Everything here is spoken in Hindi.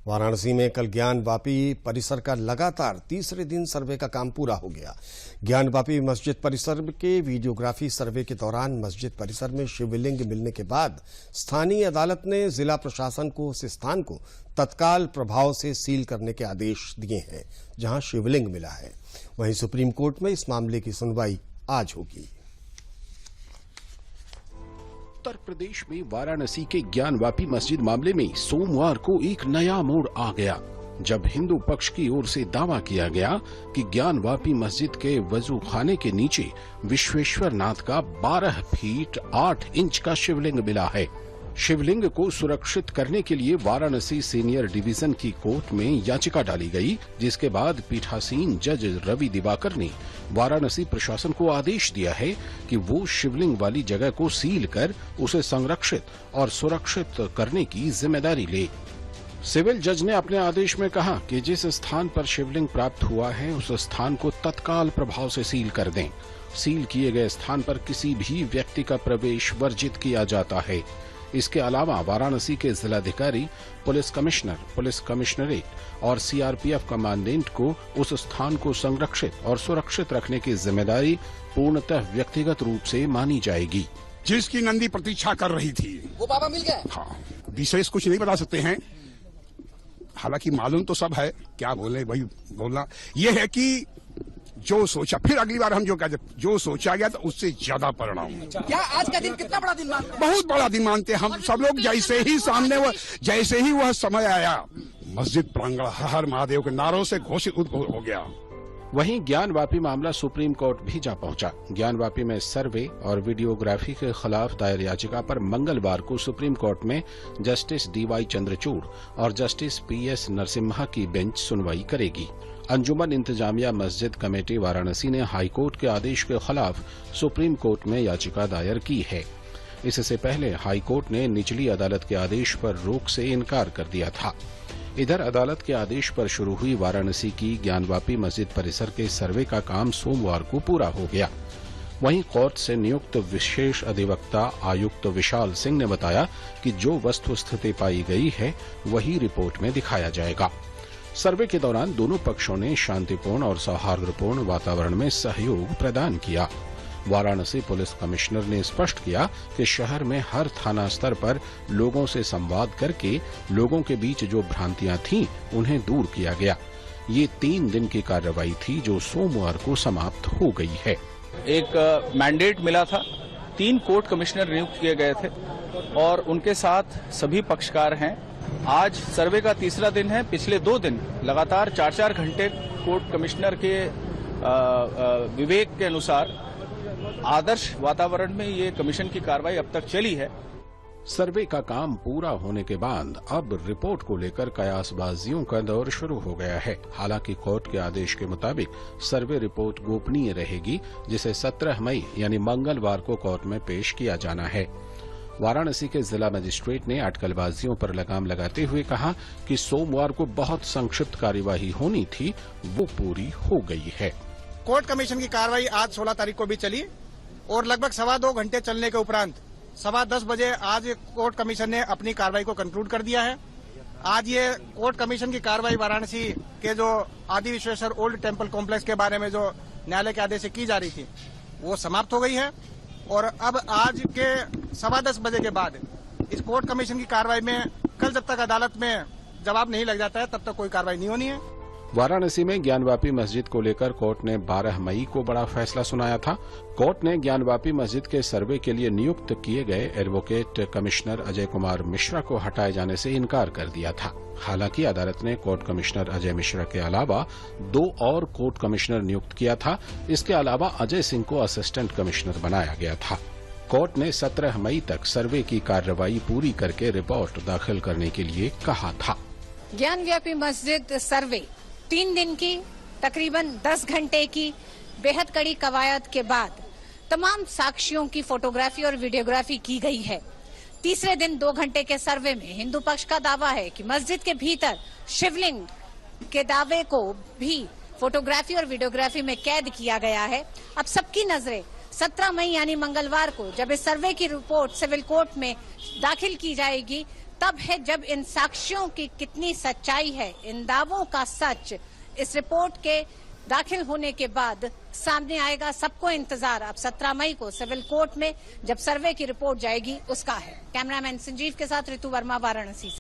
वाराणसी में कल ज्ञानवापी परिसर का लगातार तीसरे दिन सर्वे का काम पूरा हो गया। ज्ञानवापी मस्जिद परिसर के वीडियोग्राफी सर्वे के दौरान मस्जिद परिसर में शिवलिंग मिलने के बाद स्थानीय अदालत ने जिला प्रशासन को उस स्थान को तत्काल प्रभाव से सील करने के आदेश दिए हैं जहां शिवलिंग मिला है। वहीं सुप्रीम कोर्ट में इस मामले की सुनवाई आज होगी। उत्तर प्रदेश में वाराणसी के ज्ञानवापी मस्जिद मामले में सोमवार को एक नया मोड़ आ गया, जब हिंदू पक्ष की ओर से दावा किया गया कि ज्ञानवापी मस्जिद के वजू खाने के नीचे विश्वेश्वर नाथ का 12 फीट 8 इंच का शिवलिंग मिला है। शिवलिंग को सुरक्षित करने के लिए वाराणसी सीनियर डिवीजन की कोर्ट में याचिका डाली गई, जिसके बाद पीठासीन जज रवि दिवाकर ने वाराणसी प्रशासन को आदेश दिया है कि वो शिवलिंग वाली जगह को सील कर उसे संरक्षित और सुरक्षित करने की जिम्मेदारी ले। सिविल जज ने अपने आदेश में कहा कि जिस स्थान पर शिवलिंग प्राप्त हुआ है उस स्थान को तत्काल प्रभाव से सील कर दें। सील किए गए स्थान पर किसी भी व्यक्ति का प्रवेश वर्जित किया जाता है। इसके अलावा वाराणसी के जिलाधिकारी, पुलिस कमिश्नर, पुलिस कमिश्नरेट और सीआरपीएफ कमांडेंट को उस स्थान को संरक्षित और सुरक्षित रखने की जिम्मेदारी पूर्णतः व्यक्तिगत रूप से मानी जाएगी। जिसकी नंदी प्रतीक्षा कर रही थी वो बाबा मिल गए। हाँ, विशेष कुछ नहीं बता सकते हैं, हालांकि मालूम तो सब है, क्या बोले वही बोलना। ये है कि जो सोचा, फिर अगली बार हम जो सोचा गया तो उससे ज्यादा परिणाम। क्या आज का दिन कितना बड़ा दिन मानते हैं? बहुत बड़ा दिन मानते हैं हम सब लोग। जैसे ही वह समय आया, मस्जिद प्रांगण हर हर महादेव के नारों से घोषित हो गया। वहीं ज्ञानवापी मामला सुप्रीम कोर्ट भी जा पहुंचा। ज्ञानवापी में सर्वे और वीडियोग्राफी के खिलाफ दायर याचिका पर मंगलवार को सुप्रीम कोर्ट में जस्टिस डीवाई चंद्रचूड़ और जस्टिस पीएस नरसिम्हा की बेंच सुनवाई करेगी। अंजुमन इंतजामिया मस्जिद कमेटी वाराणसी ने हाईकोर्ट के आदेश के खिलाफ सुप्रीम कोर्ट में याचिका दायर की है। इससे पहले हाईकोर्ट ने निचली अदालत के आदेश पर रोक से इनकार कर दिया था। इधर अदालत के आदेश पर शुरू हुई वाराणसी की ज्ञानवापी मस्जिद परिसर के सर्वे का काम सोमवार को पूरा हो गया। वहीं कोर्ट से नियुक्त विशेष अधिवक्ता आयुक्त विशाल सिंह ने बताया कि जो वस्तुस्थिति पाई गई है वही रिपोर्ट में दिखाया जाएगा। सर्वे के दौरान दोनों पक्षों ने शांतिपूर्ण और सौहार्दपूर्ण वातावरण में सहयोग प्रदान किया। वाराणसी पुलिस कमिश्नर ने स्पष्ट किया कि शहर में हर थाना स्तर पर लोगों से संवाद करके लोगों के बीच जो भ्रांतियां थीं उन्हें दूर किया गया। ये 3 दिन की कार्रवाई थी जो सोमवार को समाप्त हो गई है। एक मैंडेट मिला था, 3 कोर्ट कमिश्नर नियुक्त किए गए थे और उनके साथ सभी पक्षकार हैं। आज सर्वे का तीसरा दिन है। पिछले 2 दिन लगातार 4-4 घंटे कोर्ट कमिश्नर के विवेक के अनुसार आदर्श वातावरण में ये कमीशन की कार्रवाई अब तक चली है। सर्वे का काम पूरा होने के बाद अब रिपोर्ट को लेकर कयासबाजियों का दौर शुरू हो गया है। हालांकि कोर्ट के आदेश के मुताबिक सर्वे रिपोर्ट गोपनीय रहेगी, जिसे 17 मई यानी मंगलवार को कोर्ट में पेश किया जाना है। वाराणसी के जिला मजिस्ट्रेट ने अटकलबाजियों पर लगाम लगाते हुए कहा कि सोमवार को बहुत संक्षिप्त कार्यवाही होनी थी, वो पूरी हो गई है। कोर्ट कमीशन की कार्रवाई आज 16 तारीख को भी चली और लगभग 2.25 घंटे चलने के उपरांत 10:15 बजे आज कोर्ट कमीशन ने अपनी कार्रवाई को कंक्लूड कर दिया है। आज ये कोर्ट कमीशन की कार्रवाई वाराणसी के जो आदि विश्वेश्वर ओल्ड टेम्पल कॉम्प्लेक्स के बारे में जो न्यायालय के आदेश से की जा रही थी वो समाप्त हो गई है और अब आज के 10:15 बजे के बाद इस कोर्ट कमीशन की कार्रवाई में कल जब तक अदालत में जवाब नहीं लग जाता है तब तक कोई कार्रवाई नहीं होनी है। वाराणसी में ज्ञानवापी मस्जिद को लेकर कोर्ट ने 12 मई को बड़ा फैसला सुनाया था। कोर्ट ने ज्ञानवापी मस्जिद के सर्वे के लिए नियुक्त किए गए एडवोकेट कमिश्नर अजय कुमार मिश्रा को हटाए जाने से इनकार कर दिया था। हालांकि अदालत ने कोर्ट कमिश्नर अजय मिश्रा के अलावा 2 और कोर्ट कमिश्नर नियुक्त किया था। इसके अलावा अजय सिंह को असिस्टेंट कमिश्नर बनाया गया था। कोर्ट ने 17 मई तक सर्वे की कार्रवाई पूरी करके रिपोर्ट दाखिल करने के लिए कहा था। ज्ञानव्यापी मस्जिद सर्वे 3 दिन की तकरीबन 10 घंटे की बेहद कड़ी कवायद के बाद तमाम साक्ष्यों की फोटोग्राफी और वीडियोग्राफी की गई है। तीसरे दिन 2 घंटे के सर्वे में हिंदू पक्ष का दावा है कि मस्जिद के भीतर शिवलिंग के दावे को भी फोटोग्राफी और वीडियोग्राफी में कैद किया गया है। अब सबकी नजरें 17 मई यानी मंगलवार को जब इस सर्वे की रिपोर्ट सिविल कोर्ट में दाखिल की जाएगी तब है जब इन साक्ष्यों की कितनी सच्चाई है, इन दावों का सच इस रिपोर्ट के दाखिल होने के बाद सामने आएगा। सबको इंतजार अब 17 मई को सिविल कोर्ट में जब सर्वे की रिपोर्ट जाएगी उसका है। कैमरामैन संजीव के साथ ऋतु वर्मा, वाराणसी से।